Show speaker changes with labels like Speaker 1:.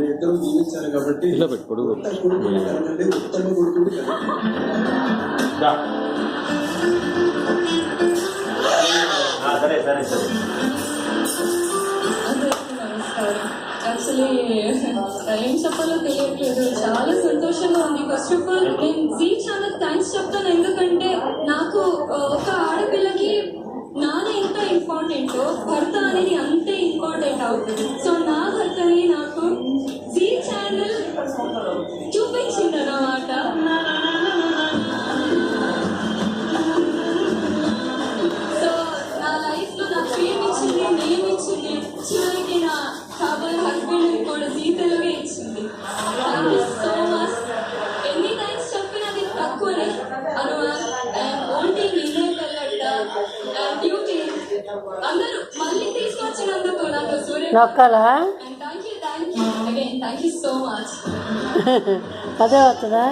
Speaker 1: ఇద్దరు జీవించారు కాబట్టి
Speaker 2: ఇలా పెట్టుకోడు
Speaker 1: ఉత్తమ కొడుకుడు
Speaker 3: సరే సరే సరే.
Speaker 4: యాక్చువల్లీ ఏం చెప్పాలో తెలియట్లేదు, చాలా సంతోషంగా ఉంది. ఫస్ట్ ఆఫ్ ఆల్ నేను జీ ఛానల్ థ్యాంక్స్ చెప్తాను, ఎందుకంటే నాకు ఒక ఆడపిల్లకి నాన్న ఎంత ఇంపార్టెంటో భర్త అనేది అంతే ఇంపార్టెంట్ అవుతుంది. సో నా భర్తని నాకు జీ ఛానల్ చూపించింది అన్నమాట. సో నా లైఫ్లో నాకు ఫేమ్ ఇచ్చింది, నేమ్ ఇచ్చింది, చివరికి నా కాబోయే హస్బెండ్ కూడా జీ తెలుగే ఇచ్చింది. Thank you so much. ఎన్ని టైమ్స్ చెప్పినా అది తక్కువనే. అనుమాన్ అండ్ ఓన్టీ విజయ్ కల్లట్ట అండ్ డ్యూటీ అందరూ మళ్ళీ తీసుకొచ్చినందుకు నాకు సూర్య
Speaker 5: నొక్కాలా
Speaker 4: and thank you again thank you so much.
Speaker 5: అదే అవుతుందా?